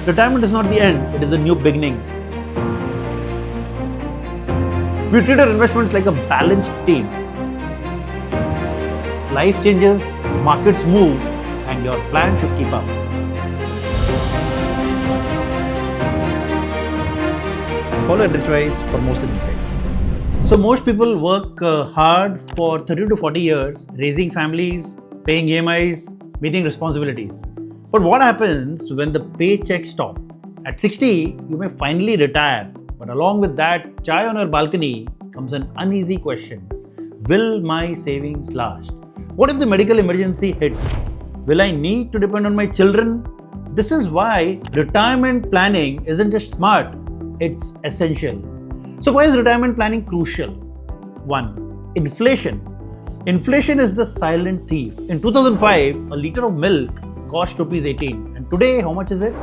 Retirement is not the end, it is a new beginning. We treat our investments like a balanced team. Life changes, markets move, and your plan should keep up. Follow Enrichwise for more insights. So most people work hard for 30 to 40 years, raising families, paying EMIs, meeting responsibilities. But what happens when the paycheck stops? At 60, you may finally retire. But along with that, chai on your balcony comes an uneasy question. Will my savings last? What if the medical emergency hits? Will I need to depend on my children? This is why retirement planning isn't just smart, it's essential. So why is retirement planning crucial? 1. Inflation. Inflation is the silent thief. In 2005, a liter of milk cost rupees 18. And today, how much is it?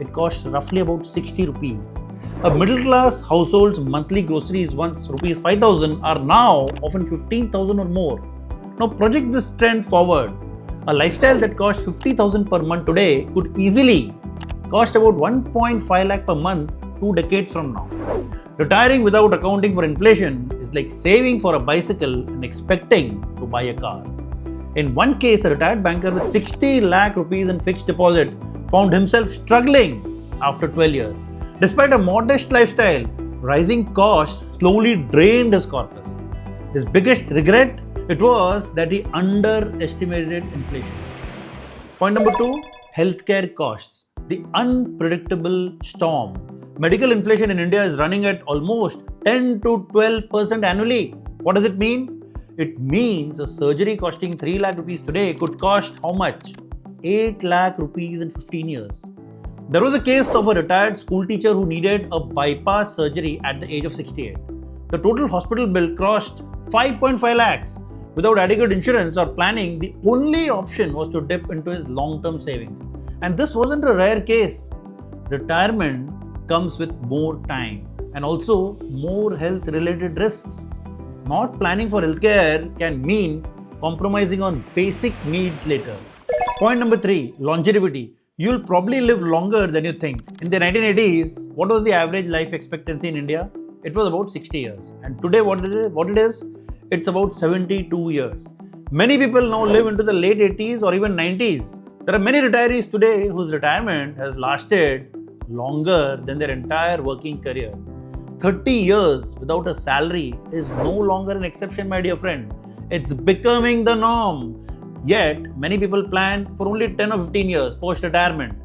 It costs roughly about 60 rupees. A middle class household's monthly groceries once rupees 5,000 are now often 15,000 or more. Now project this trend forward. A lifestyle that costs 50,000 per month today could easily cost about 1.5 lakh per month 2 decades from now. Retiring without accounting for inflation is like saving for a bicycle and expecting to buy a car. In one case, a retired banker with 60 lakh rupees in fixed deposits found himself struggling after 12 years. Despite a modest lifestyle, rising costs slowly drained his corpus. His biggest regret? It was that he underestimated inflation. Point number 2, healthcare costs. The unpredictable storm. Medical inflation in India is running at almost 10 to 12% annually. What does it mean? It means a surgery costing 3 lakh rupees today could cost how much? 8 lakh rupees in 15 years. There was a case of a retired school teacher who needed a bypass surgery at the age of 68. The total hospital bill cost 5.5 lakhs. Without adequate insurance or planning, the only option was to dip into his long-term savings. And this wasn't a rare case. Retirement comes with more time and also more health-related risks. Not planning for healthcare can mean compromising on basic needs later. Point number 3, longevity. You'll probably live longer than you think. In the 1980s, what was the average life expectancy in India? It was about 60 years. And today what it is? It's about 72 years. Many people now live into the late 80s or even 90s. There are many retirees today whose retirement has lasted longer than their entire working career. 30 years without a salary is no longer an exception, my dear friend. It's becoming the norm. Yet, many people plan for only 10 or 15 years post-retirement.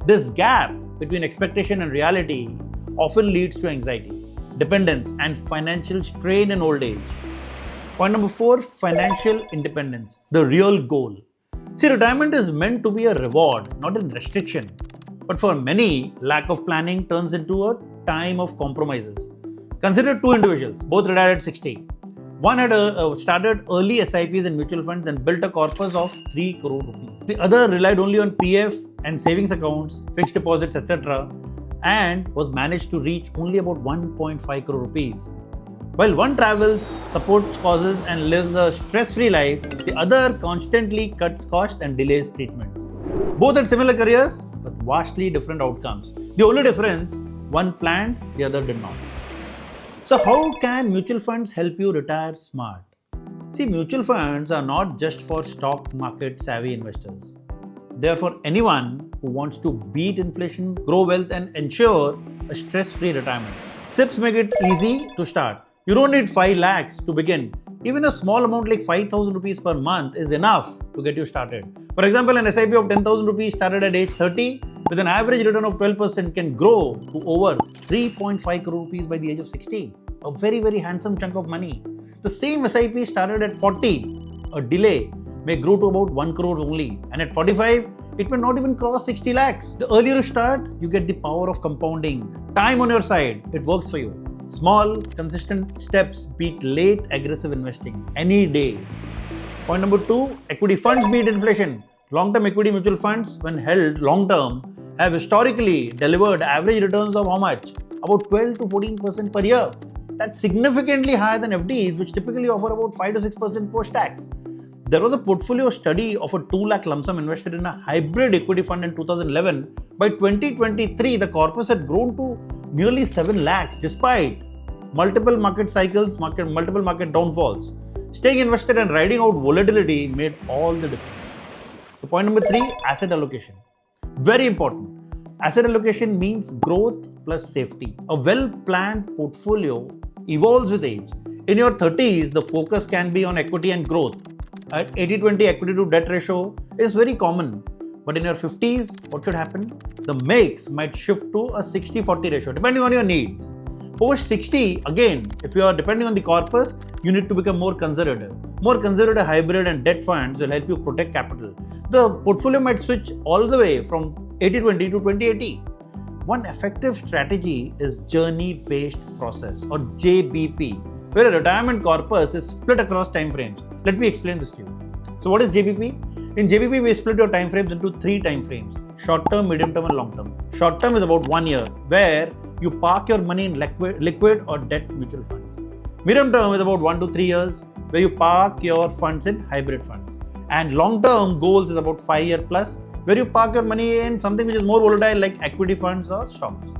This gap between expectation and reality often leads to anxiety, dependence, and financial strain in old age. Point number 4, financial independence, the real goal. See, retirement is meant to be a reward, not a restriction. But for many, lack of planning turns into a time of compromises. Consider two individuals, both retired at 60. One had started early SIPs and mutual funds and built a corpus of 3 crore rupees. The other relied only on PF and savings accounts, fixed deposits, etc. and was managed to reach only about 1.5 crore rupees. While one travels, supports causes and lives a stress-free life, the other constantly cuts costs and delays treatments. Both had similar careers, but vastly different outcomes. The only difference, one planned, the other did not. So how can mutual funds help you retire smart? See, mutual funds are not just for stock market savvy investors. They are for anyone who wants to beat inflation, grow wealth and ensure a stress-free retirement. SIPs make it easy to start. You don't need 5 lakhs to begin. Even a small amount like 5,000 rupees per month is enough to get you started. For example, an SIP of 10,000 rupees started at age 30 with an average return of 12% can grow to over 3.5 crore rupees by the age of 60. A very, very handsome chunk of money. The same SIP started at 40. A delay may grow to about 1 crore only. And at 45, it may not even cross 60 lakhs. The earlier you start, you get the power of compounding. Time on your side, it works for you. Small, consistent steps beat late, aggressive investing any day. Point number 2, equity funds beat inflation. Long-term equity mutual funds, when held long-term, have historically delivered average returns of how much? About 12 to 14% per year. That's significantly higher than FDs, which typically offer about 5 to 6% post-tax. There was a portfolio study of a 2 lakh lump sum invested in a hybrid equity fund in 2011. By 2023, the corpus had grown to nearly 7 lakhs despite multiple market cycles, multiple market downfalls. Staying invested and riding out volatility made all the difference. So point number 3, asset allocation. Very important. Asset allocation means growth plus safety. A well-planned portfolio evolves with age. In your 30s, the focus can be on equity and growth. At 80-20 equity to debt ratio is very common. But in your 50s, what should happen? The mix might shift to a 60-40 ratio depending on your needs. Post 60, again, if you are depending on the corpus, you need to become more conservative. More conservative hybrid and debt funds will help you protect capital. The portfolio might switch all the way from 80-20 to 20-80. One effective strategy is journey-based process or JBP, where a retirement corpus is split across time frames. Let me explain this to you. So what is JBP? In JBP, we split your time frames into 3 time frames: short term, medium term, and long term. Short term is about 1 year, where you park your money in liquid or debt mutual funds. Medium term is about 1 to 3 years, where you park your funds in hybrid funds. And long term goals is about 5 year plus, where you park your money in something which is more volatile like equity funds or stocks.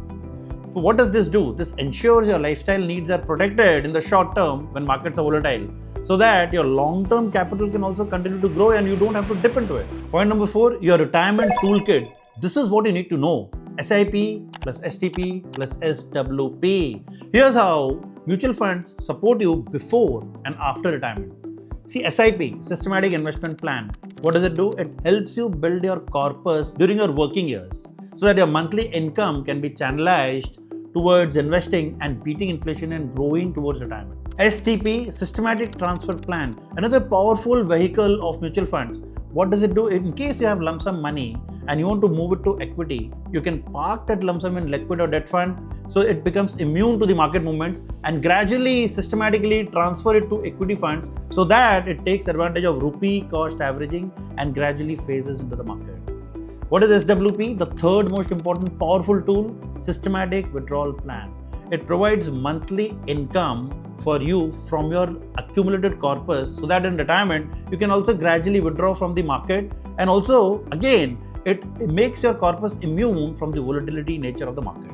So what does this do? This ensures your lifestyle needs are protected in the short term when markets are volatile, so that your long-term capital can also continue to grow and you don't have to dip into it. Point number 4, your retirement toolkit. This is what you need to know. SIP plus STP plus SWP. Here's how mutual funds support you before and after retirement. See, SIP, Systematic Investment Plan. What does it do? It helps you build your corpus during your working years so that your monthly income can be channelized towards investing and beating inflation and growing towards retirement. STP, Systematic Transfer Plan, another powerful vehicle of mutual funds. What does it do? In case you have lump sum money and you want to move it to equity, you can park that lump sum in liquid or debt fund so it becomes immune to the market movements, and gradually, systematically transfer it to equity funds so that it takes advantage of rupee cost averaging and gradually phases into the market. What is SWP? The third most important powerful tool, Systematic Withdrawal Plan. It provides monthly income for you from your accumulated corpus so that in retirement, you can also gradually withdraw from the market, and also, again, it makes your corpus immune from the volatility nature of the market.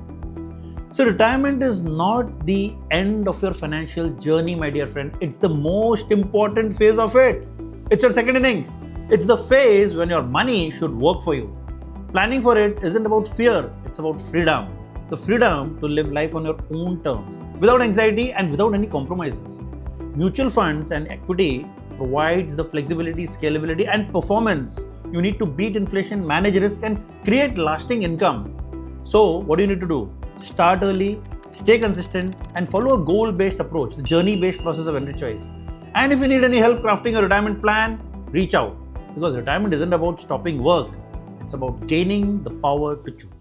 So retirement is not the end of your financial journey, my dear friend. It's the most important phase of it. It's your second innings. It's the phase when your money should work for you. Planning for it isn't about fear, it's about freedom. The freedom to live life on your own terms, without anxiety and without any compromises. Mutual funds and equity provides the flexibility, scalability, and performance you need to beat inflation, manage risk, and create lasting income. So, what do you need to do? Start early, stay consistent, and follow a goal-based approach, the journey-based process of Enrichwise. And if you need any help crafting a retirement plan, reach out. Because retirement isn't about stopping work, it's about gaining the power to choose.